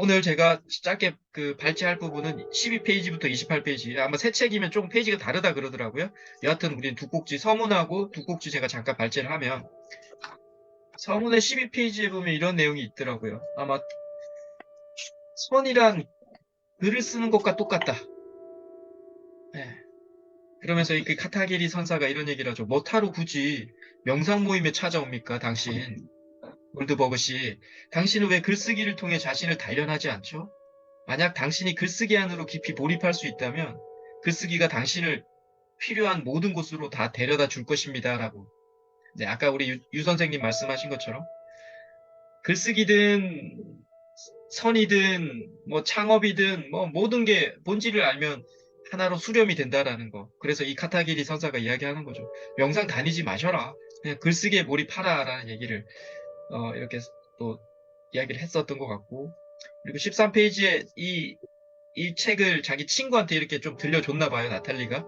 오늘 제가 짧게 그 발제할 부분은 12페이지부터 28페이지. 아마 새 책이면 조금 페이지가 다르다 그러더라고요. 여하튼 우리는 두 꼭지, 서문하고 두 꼭지 제가 잠깐 발제를 하면, 서문의 12페이지에 보면 이런 내용이 있더라고요. 아마 선이란 글을 쓰는 것과 똑같다. 예. 그러면서 이 카타기리 선사가 이런 얘기를 하죠. 뭐하러 굳이 명상 모임에 찾아옵니까, 당신? 골드버그 씨. 당신은 왜 글쓰기를 통해 자신을 단련하지 않죠? 만약 당신이 글쓰기 안으로 깊이 몰입할 수 있다면 글쓰기가 당신을 필요한 모든 곳으로 다 데려다 줄 것입니다라고. 네, 아까 우리 유 선생님 말씀하신 것처럼 글쓰기든 선이든 뭐 창업이든 뭐 모든 게 본질을 알면 하나로 수렴이 된다라는 거. 그래서 이 카타기리 선사가 이야기하는 거죠. 명상 다니지 마셔라. 그냥 글쓰기에 몰입하라라는 얘기를 이렇게 또 이야기를 했었던 것 같고. 그리고 13페이지에 이 책을 자기 친구한테 이렇게 좀 들려줬나 봐요, 나탈리가.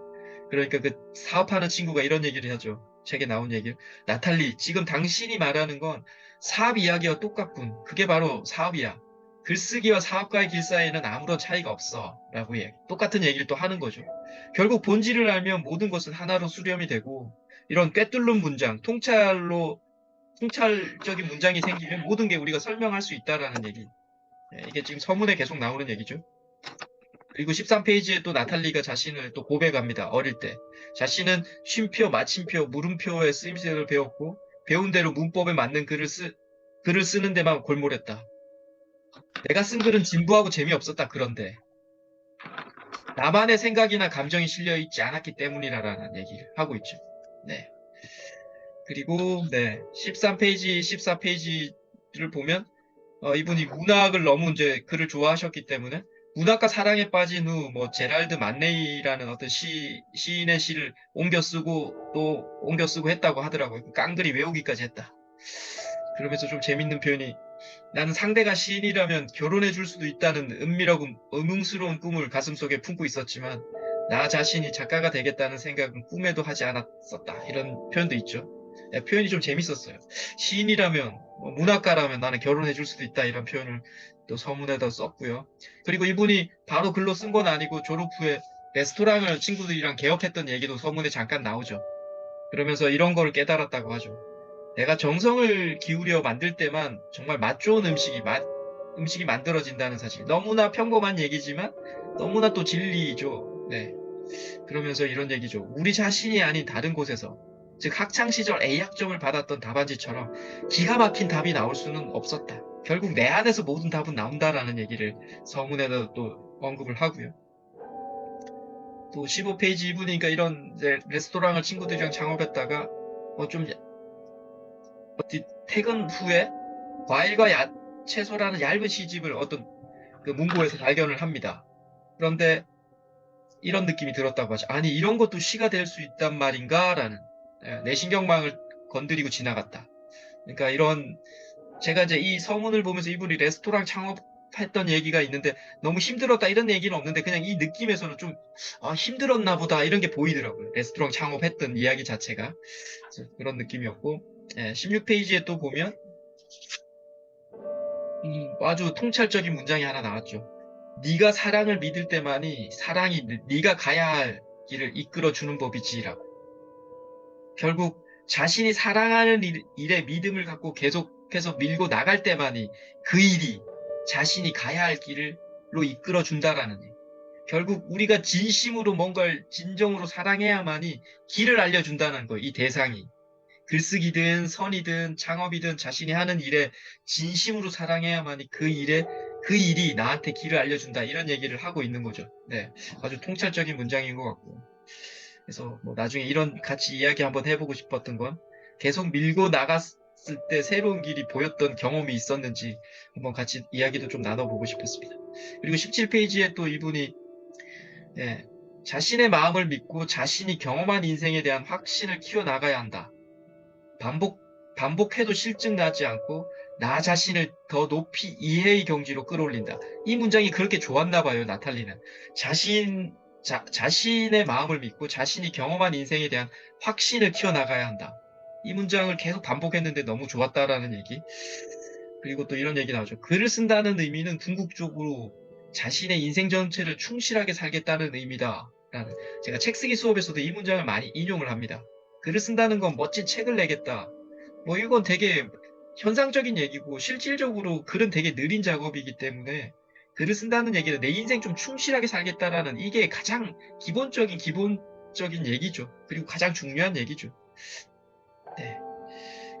그러니까 그 사업하는 친구가 이런 얘기를 하죠. 책에 나온 얘기를. 나탈리, 지금 당신이 말하는 건 사업 이야기와 똑같군. 그게 바로 사업이야. 글쓰기와 사업가의 길 사이에는 아무런 차이가 없어. 라고 똑같은 얘기를 또 하는 거죠. 결국 본질을 알면 모든 것은 하나로 수렴이 되고, 이런 꿰뚫는 문장, 통찰적인 문장이 생기면 모든 게 우리가 설명할 수 있다라는 얘기. 이게 지금 서문에 계속 나오는 얘기죠. 그리고 13페이지에 또 나탈리가 자신을 또 고백합니다. 어릴 때. 자신은 쉼표, 마침표, 물음표의 쓰임새를 배웠고 배운 대로 문법에 맞는 글을 쓰는 데만 골몰했다. 내가 쓴 글은 진부하고 재미없었다. 그런데 나만의 생각이나 감정이 실려 있지 않았기 때문이라는 얘기를 하고 있죠. 네. 그리고 네. 13페이지, 14페이지를 보면 이분이 문학을 너무 이제 글을 좋아하셨기 때문에 문학과 사랑에 빠진 후 뭐 제랄드 만네이라는 어떤 시인의 시를 옮겨 쓰고 또 옮겨 쓰고 했다고 하더라고요. 그 깡그리 외우기까지 했다. 그러면서 좀 재밌는 표현이 나는 상대가 시인이라면 결혼해 줄 수도 있다는 은밀하고 의문스러운 꿈을 가슴속에 품고 있었지만 나 자신이 작가가 되겠다는 생각은 꿈에도 하지 않았었다. 이런 표현도 있죠. 네, 표현이 좀 재밌었어요. 시인이라면, 뭐 문학가라면 나는 결혼해 줄 수도 있다. 이런 표현을 또 서문에다 썼고요. 그리고 이분이 바로 글로 쓴 건 아니고 졸업 후에 레스토랑을 친구들이랑 개업했던 얘기도 서문에 잠깐 나오죠. 그러면서 이런 걸 깨달았다고 하죠. 내가 정성을 기울여 만들 때만 정말 맛 좋은 음식이 만들어진다는 사실. 너무나 평범한 얘기지만 너무나 또 진리죠. 네. 그러면서 이런 얘기죠. 우리 자신이 아닌 다른 곳에서, 즉 학창시절 A학점을 받았던 답안지처럼 기가 막힌 답이 나올 수는 없었다. 결국 내 안에서 모든 답은 나온다라는 얘기를 서문에다 또 언급을 하고요. 또 15페이지 이분이니까 이런 이제 레스토랑을 친구들이랑 창업했다가 좀 퇴근 후에 과일과 채소라는 얇은 시집을 어떤 그 문고에서 발견을 합니다. 그런데 이런 느낌이 들었다고 하죠. 아니, 이런 것도 시가 될 수 있단 말인가? 라는, 내 신경망을 건드리고 지나갔다. 그러니까 제가 이제 이 서문을 보면서 이분이 레스토랑 창업했던 얘기가 있는데 너무 힘들었다 이런 얘기는 없는데 그냥 이 느낌에서는 좀, 힘들었나 보다 이런 게 보이더라고요. 레스토랑 창업했던 이야기 자체가. 그런 느낌이었고, 16페이지에 또 보면, 아주 통찰적인 문장이 하나 나왔죠. 네가 사랑을 믿을 때만이 사랑이 네가 가야 할 길을 이끌어 주는 법이지라고. 결국 자신이 사랑하는 일에 믿음을 갖고 계속해서 밀고 나갈 때만이 그 일이 자신이 가야 할 길로 이끌어 준다라는 일. 결국 우리가 진심으로 뭔가를 진정으로 사랑해야만이 길을 알려준다는 거예요. 이 대상이. 글쓰기든 선이든 창업이든 자신이 하는 일에 진심으로 사랑해야만이 그 일이 나한테 길을 알려준다. 이런 얘기를 하고 있는 거죠. 네. 아주 통찰적인 문장인 것 같고. 그래서 뭐 나중에 이런 같이 이야기 한번 해보고 싶었던 건 계속 밀고 나갔을 때 새로운 길이 보였던 경험이 있었는지 한번 같이 이야기도 좀 나눠보고 싶었습니다. 그리고 17페이지에 또 이분이 예, 자신의 마음을 믿고 자신이 경험한 인생에 대한 확신을 키워나가야 한다. 반복, 반복해도 실증 나지 않고 나 자신을 더 높이 이해의 경지로 끌어올린다. 이 문장이 그렇게 좋았나 봐요, 나탈리는. 자신의 마음을 믿고 자신이 경험한 인생에 대한 확신을 키워나가야 한다. 이 문장을 계속 반복했는데 너무 좋았다라는 얘기. 그리고 또 이런 얘기 나오죠. 글을 쓴다는 의미는 궁극적으로 자신의 인생 전체를 충실하게 살겠다는 의미다. 라는, 제가 책 쓰기 수업에서도 이 문장을 많이 인용을 합니다. 글을 쓴다는 건 멋진 책을 내겠다. 뭐 이건 되게 현상적인 얘기고 실질적으로 글은 되게 느린 작업이기 때문에 글을 쓴다는 얘기는 내 인생 좀 충실하게 살겠다라는 이게 가장 기본적인 얘기죠. 그리고 가장 중요한 얘기죠. 네.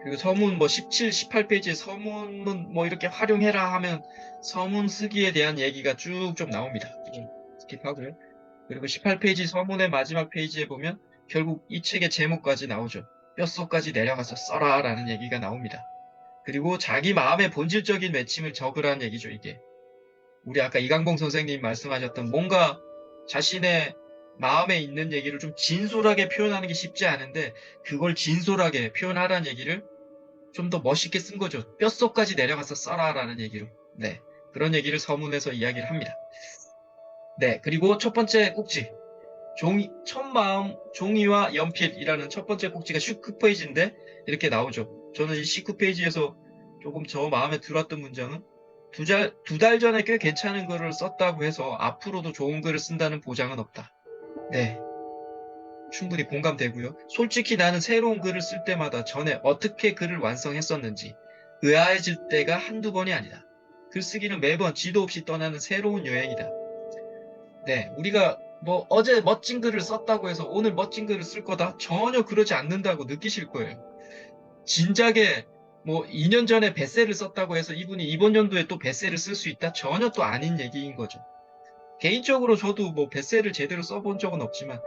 그리고 서문 뭐 17, 18페이지에 서문은 뭐 이렇게 활용해라 하면 서문 쓰기에 대한 얘기가 쭉 좀 나옵니다. 스킵하고요. 그리고 18페이지 서문의 마지막 페이지에 보면 결국 이 책의 제목까지 나오죠. 뼛속까지 내려가서 써라 라는 얘기가 나옵니다. 그리고 자기 마음의 본질적인 외침을 적으라는 얘기죠, 이게. 우리 아까 이강봉 선생님 말씀하셨던 뭔가 자신의 마음에 있는 얘기를 좀 진솔하게 표현하는 게 쉽지 않은데 그걸 진솔하게 표현하라는 얘기를 좀 더 멋있게 쓴 거죠. 뼛속까지 내려가서 써라라는 얘기로. 네. 그런 얘기를 서문에서 이야기를 합니다. 네. 그리고 첫 번째 꼭지. 첫 마음, 종이와 연필이라는 첫 번째 꼭지가 19페이지인데 이렇게 나오죠. 저는 이 19페이지에서 조금 저 마음에 들었던 문장은 두 달 전에 꽤 괜찮은 글을 썼다고 해서 앞으로도 좋은 글을 쓴다는 보장은 없다. 네. 충분히 공감되고요. 솔직히 나는 새로운 글을 쓸 때마다 전에 어떻게 글을 완성했었는지 의아해질 때가 한두 번이 아니다. 글쓰기는 매번 지도 없이 떠나는 새로운 여행이다. 네, 우리가 뭐 어제 멋진 글을 썼다고 해서 오늘 멋진 글을 쓸 거다? 전혀 그러지 않는다고 느끼실 거예요. 진작에 뭐 2년 전에 베세를 썼다고 해서 이분이 이번 연도에 또 베세를 쓸 수 있다? 전혀 또 아닌 얘기인 거죠. 개인적으로 저도 뭐 베세를 제대로 써본 적은 없지만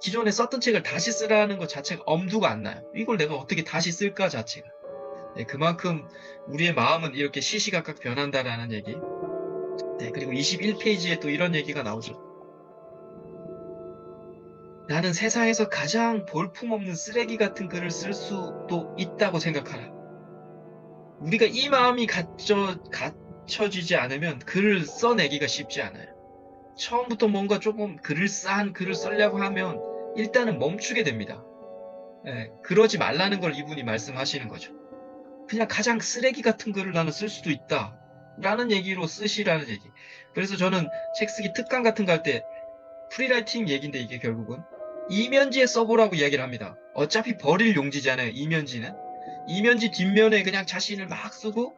기존에 썼던 책을 다시 쓰라는 것 자체가 엄두가 안 나요. 이걸 내가 어떻게 다시 쓸까 자체가. 네, 그만큼 우리의 마음은 이렇게 시시각각 변한다라는 얘기. 네, 그리고 21페이지에 또 이런 얘기가 나오죠. 나는 세상에서 가장 볼품없는 쓰레기 같은 글을 쓸 수도 있다고 생각하라. 우리가 이 마음이 갖춰지지 않으면 글을 써내기가 쉽지 않아요. 처음부터 뭔가 조금 그럴싸한 글을 쓰려고 하면 일단은 멈추게 됩니다. 예, 그러지 말라는 걸 이분이 말씀하시는 거죠. 그냥 가장 쓰레기 같은 글을 나는 쓸 수도 있다. 라는 얘기로 쓰시라는 얘기. 그래서 저는 책 쓰기 특강 같은 거 할 때 프리라이팅 얘기인데 이게 결국은 이면지에 써보라고 이야기를 합니다. 어차피 버릴 용지잖아요. 이면지는. 이면지 뒷면에 그냥 자신을 막 쓰고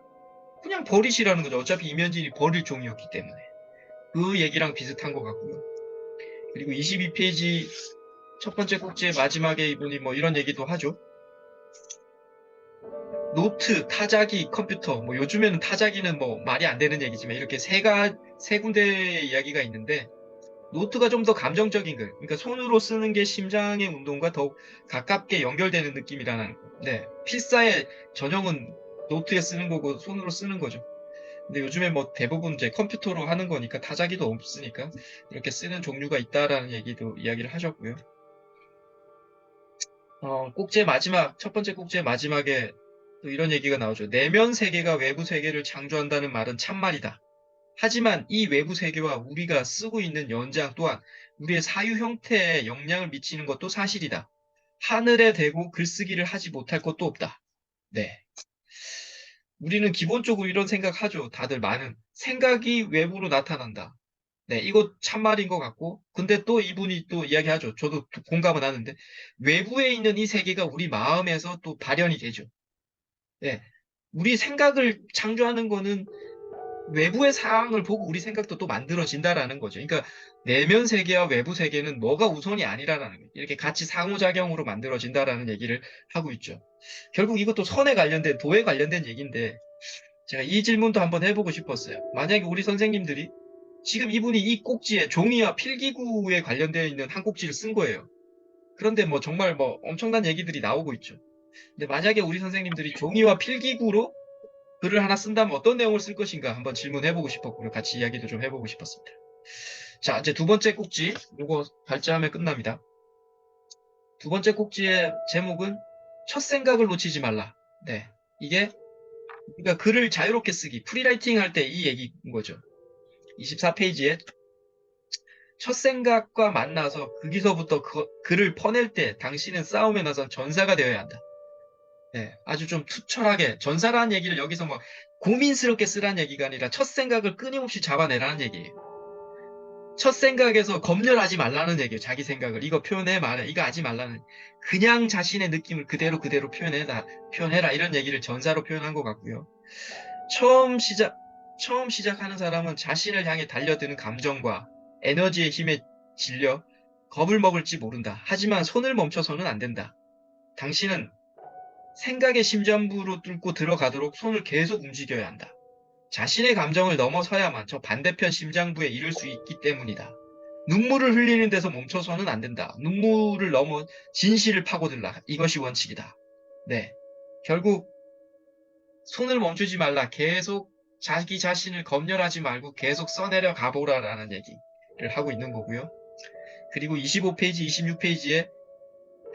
그냥 버리시라는 거죠. 어차피 이면지는 버릴 종이었기 때문에. 그 얘기랑 비슷한 것 같고요. 그리고 22페이지 첫 번째 꼭지의 마지막에 이분이 뭐 이런 얘기도 하죠. 노트, 타자기, 컴퓨터, 뭐 요즘에는 타자기는 뭐 말이 안 되는 얘기지만 이렇게 세 군데의 이야기가 있는데 노트가 좀 더 감정적인 글, 그러니까 손으로 쓰는 게 심장의 운동과 더욱 가깝게 연결되는 느낌이라는 거. 네, 필사의 전형은 노트에 쓰는 거고 손으로 쓰는 거죠. 근데 요즘에 뭐 대부분 이제 컴퓨터로 하는 거니까 타자기도 없으니까 이렇게 쓰는 종류가 있다라는 얘기도 이야기를 하셨고요. 꼭지의 마지막, 첫 번째 꼭지의 마지막에 또 이런 얘기가 나오죠. 내면 세계가 외부 세계를 창조한다는 말은 참말이다. 하지만 이 외부 세계와 우리가 쓰고 있는 연장 또한 우리의 사유 형태에 영향을 미치는 것도 사실이다. 하늘에 대고 글쓰기를 하지 못할 것도 없다. 네. 우리는 기본적으로 이런 생각하죠. 다들 많은. 생각이 외부로 나타난다. 네, 이거 참말인 것 같고, 근데 또 이분이 또 이야기하죠. 저도 공감은 하는데, 외부에 있는 이 세계가 우리 마음에서 또 발현이 되죠. 네, 우리 생각을 창조하는 거는 외부의 상황을 보고 우리 생각도 또 만들어진다라는 거죠. 그러니까 내면 세계와 외부 세계는 뭐가 우선이 아니라는 거예요. 이렇게 같이 상호작용으로 만들어진다라는 얘기를 하고 있죠. 결국 이것도 선에 관련된, 도에 관련된 얘기인데, 제가 이 질문도 한번 해보고 싶었어요. 만약에 우리 선생님들이 지금 이분이 이 꼭지에 종이와 필기구에 관련되어 있는 한 꼭지를 쓴 거예요. 그런데 뭐 정말 뭐 엄청난 얘기들이 나오고 있죠. 근데 만약에 우리 선생님들이 종이와 필기구로 글을 하나 쓴다면 어떤 내용을 쓸 것인가 한번 질문해보고 싶었고요. 같이 이야기도 좀 해보고 싶었습니다. 자, 이제 두 번째 꼭지. 요거 발제하면 끝납니다. 두 번째 꼭지의 제목은 첫 생각을 놓치지 말라. 네. 이게 그러니까 글을 자유롭게 쓰기, 프리라이팅 할 때 이 얘기인 거죠. 24페이지에 첫 생각과 만나서 거기서부터 글을 퍼낼 때 당신은 싸움에 나선 전사가 되어야 한다. 네, 아주 좀 투철하게 전사라는 얘기를 여기서 막 고민스럽게 쓰라는 얘기가 아니라 첫 생각을 끊임없이 잡아내라는 얘기예요. 첫 생각에서 검열하지 말라는 얘기예요. 자기 생각을. 이거 표현해 말해. 이거 하지 말라는. 그냥 자신의 느낌을 그대로 표현해라. 이런 얘기를 전사로 표현한 것 같고요. 처음 시작하는 사람은 자신을 향해 달려드는 감정과 에너지의 힘에 질려 겁을 먹을지 모른다. 하지만 손을 멈춰서는 안 된다. 당신은 생각의 심장부로 뚫고 들어가도록 손을 계속 움직여야 한다. 자신의 감정을 넘어서야만 저 반대편 심장부에 이를 수 있기 때문이다. 눈물을 흘리는 데서 멈춰서는 안 된다. 눈물을 넘어 진실을 파고들라. 이것이 원칙이다. 네. 결국 손을 멈추지 말라. 계속 자기 자신을 검열하지 말고 계속 써내려 가보라라는 얘기를 하고 있는 거고요. 그리고 25페이지, 26페이지에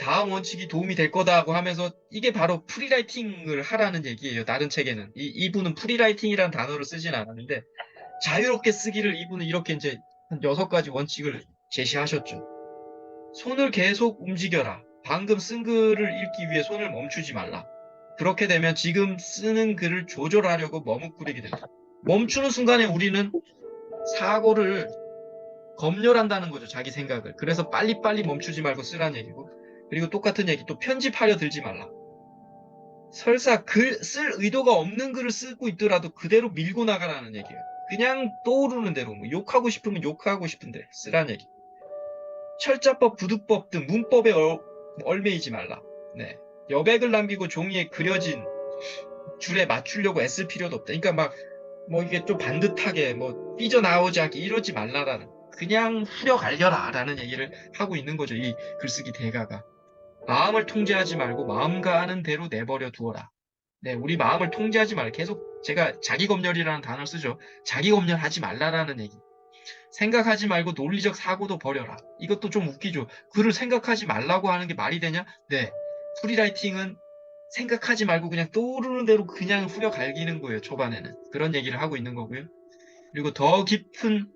다음 원칙이 도움이 될 거다고 하면서 이게 바로 프리라이팅을 하라는 얘기예요. 다른 책에는. 이분은 프리라이팅이라는 단어를 쓰진 않았는데 자유롭게 쓰기를 이분은 이렇게 이제 한 6가지 원칙을 제시하셨죠. 손을 계속 움직여라. 방금 쓴 글을 읽기 위해 손을 멈추지 말라. 그렇게 되면 지금 쓰는 글을 조절하려고 머뭇거리게 된다. 멈추는 순간에 우리는 사고를 검열한다는 거죠. 자기 생각을. 그래서 빨리빨리 멈추지 말고 쓰라는 얘기고. 그리고 똑같은 얘기 또 편집하려 들지 말라. 설사 쓸 의도가 없는 글을 쓰고 있더라도 그대로 밀고 나가라는 얘기예요. 그냥 떠오르는 대로 뭐 욕하고 싶으면 욕하고 싶은데 쓰라는 얘기. 철자법, 부두법 등 문법에 얽매이지 말라. 네. 여백을 남기고 종이에 그려진 줄에 맞추려고 애쓸 필요도 없다. 그러니까 막 뭐 이게 좀 반듯하게 뭐 삐져나오지 않게 이러지 말라라는 그냥 후려갈려라 라는 얘기를 하고 있는 거죠. 이 글쓰기 대가가. 마음을 통제하지 말고 마음 가는 대로 내버려 두어라. 네, 우리 마음을 통제하지 말고 계속 제가 자기검열이라는 단어를 쓰죠. 자기검열하지 말라라는 얘기. 생각하지 말고 논리적 사고도 버려라. 이것도 좀 웃기죠. 글을 생각하지 말라고 하는 게 말이 되냐? 네. 프리라이팅은 생각하지 말고 그냥 떠오르는 대로 그냥 후려갈기는 거예요. 초반에는. 그런 얘기를 하고 있는 거고요. 그리고 더 깊은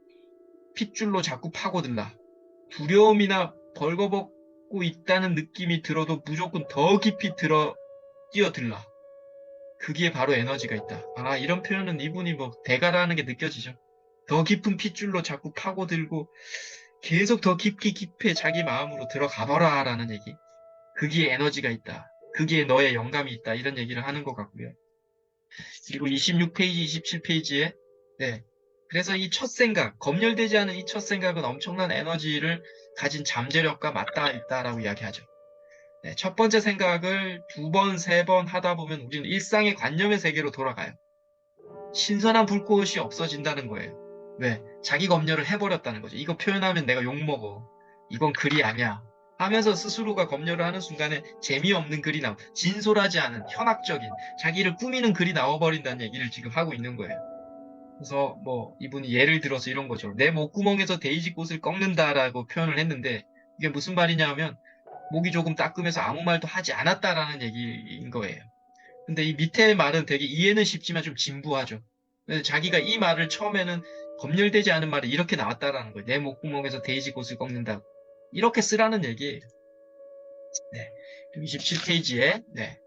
핏줄로 자꾸 파고들라. 두려움이나 벌거벗고 있다는 느낌이 들어도 무조건 더 깊이 뛰어들라. 그게 바로 에너지가 있다. 아, 이런 표현은 이분이 뭐 대가라는 게 느껴지죠. 더 깊은 핏줄로 자꾸 파고들고 계속 더 깊이 자기 마음으로 들어가봐라 라는 얘기. 그게 에너지가 있다. 그게 너의 영감이 있다. 이런 얘기를 하는 것 같고요. 그리고 26페이지, 27페이지에 네. 그래서 이 첫 생각, 검열되지 않은 이 첫 생각은 엄청난 에너지를 가진 잠재력과 맞닿아 있다라고 이야기하죠. 네, 첫 번째 생각을 2번, 3번 하다 보면 우리는 일상의 관념의 세계로 돌아가요. 신선한 불꽃이 없어진다는 거예요. 왜? 자기 검열을 해버렸다는 거죠. 이거 표현하면 내가 욕먹어. 이건 글이 아니야. 하면서 스스로가 검열을 하는 순간에 재미없는 글이 진솔하지 않은 현학적인 자기를 꾸미는 글이 나와버린다는 얘기를 지금 하고 있는 거예요. 그래서 뭐 이분이 예를 들어서 이런 거죠. 내 목구멍에서 데이지 꽃을 꺾는다라고 표현을 했는데 이게 무슨 말이냐 하면 목이 조금 따끔해서 아무 말도 하지 않았다라는 얘기인 거예요. 근데 이 밑에 말은 되게 이해는 쉽지만 좀 진부하죠. 그래서 자기가 이 말을 처음에는 검열되지 않은 말이 이렇게 나왔다라는 거예요. 내 목구멍에서 데이지 꽃을 꺾는다. 이렇게 쓰라는 얘기예요. 네. 27페이지에 네.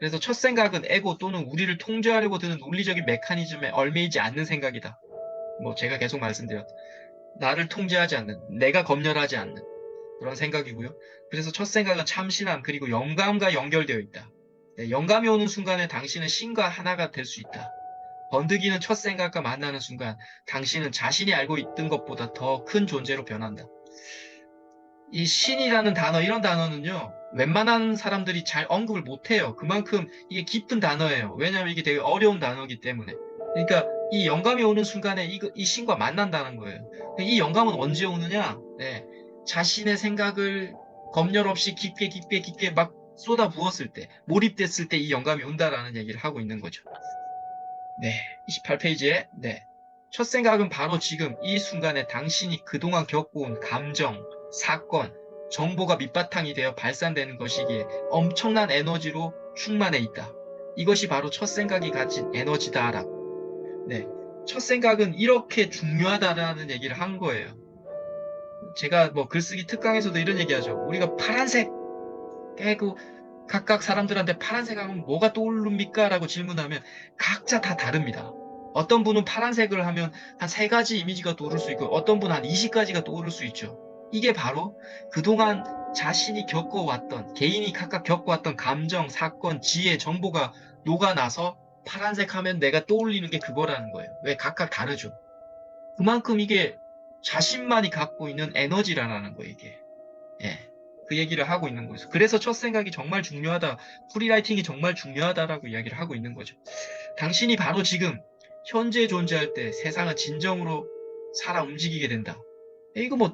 그래서 첫 생각은 에고 또는 우리를 통제하려고 드는 논리적인 메커니즘에 얽매이지 않는 생각이다. 뭐 제가 계속 말씀드렸 나를 통제하지 않는, 내가 검열하지 않는 그런 생각이고요. 그래서 첫 생각은 참신함 그리고 영감과 연결되어 있다. 네, 영감이 오는 순간에 당신은 신과 하나가 될 수 있다. 번득이는 첫 생각과 만나는 순간 당신은 자신이 알고 있던 것보다 더 큰 존재로 변한다. 이 신이라는 단어, 이런 단어는요, 웬만한 사람들이 잘 언급을 못해요. 그만큼 이게 깊은 단어예요. 왜냐하면 이게 되게 어려운 단어이기 때문에. 그러니까 이 영감이 오는 순간에 이 신과 만난다는 거예요. 이 영감은 언제 오느냐? 네, 자신의 생각을 검열 없이 깊게 막 쏟아 부었을 때, 몰입됐을 때 이 영감이 온다라는 얘기를 하고 있는 거죠. 네, 28페이지에 네. 첫 생각은 바로 지금 이 순간에 당신이 그동안 겪어온 감정, 사건, 정보가 밑바탕이 되어 발산되는 것이기에 엄청난 에너지로 충만해 있다. 이것이 바로 첫 생각이 가진 에너지다라고. 네, 첫 생각은 이렇게 중요하다라는 얘기를 한 거예요. 제가 뭐 글쓰기 특강에서도 이런 얘기하죠. 우리가 파란색 깨고 각각 사람들한테 파란색 하면 뭐가 떠오릅니까? 라고 질문하면 각자 다 다릅니다. 어떤 분은 파란색을 하면 한 3가지 이미지가 떠오를 수 있고 어떤 분은 한 20가지가 떠오를 수 있죠. 이게 바로 그동안 자신이 겪어왔던 개인이 각각 겪어왔던 감정, 사건, 지혜, 정보가 녹아나서 파란색 하면 내가 떠올리는 게 그거라는 거예요. 왜 각각 다르죠. 그만큼 이게 자신만이 갖고 있는 에너지라는 거예요, 이게. 예. 그 얘기를 하고 있는 거죠. 그래서 첫 생각이 정말 중요하다. 프리라이팅이 정말 중요하다라고 이야기를 하고 있는 거죠. 당신이 바로 지금 현재 존재할 때 세상은 진정으로 살아 움직이게 된다. 이거 뭐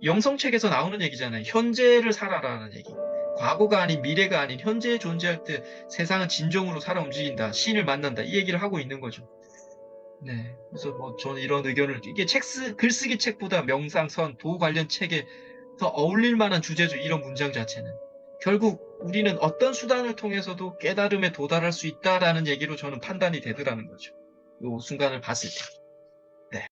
영성책에서 나오는 얘기잖아요. 현재를 살아라는 얘기. 과거가 아닌 미래가 아닌 현재에 존재할 때 세상은 진정으로 살아 움직인다. 신을 만난다. 이 얘기를 하고 있는 거죠. 네. 그래서 뭐 저는 이런 의견을 이게 글쓰기 책보다 명상선, 도 관련 책에 더 어울릴 만한 주제죠. 이런 문장 자체는. 결국 우리는 어떤 수단을 통해서도 깨달음에 도달할 수 있다라는 얘기로 저는 판단이 되더라는 거죠. 이 순간을 봤을 때.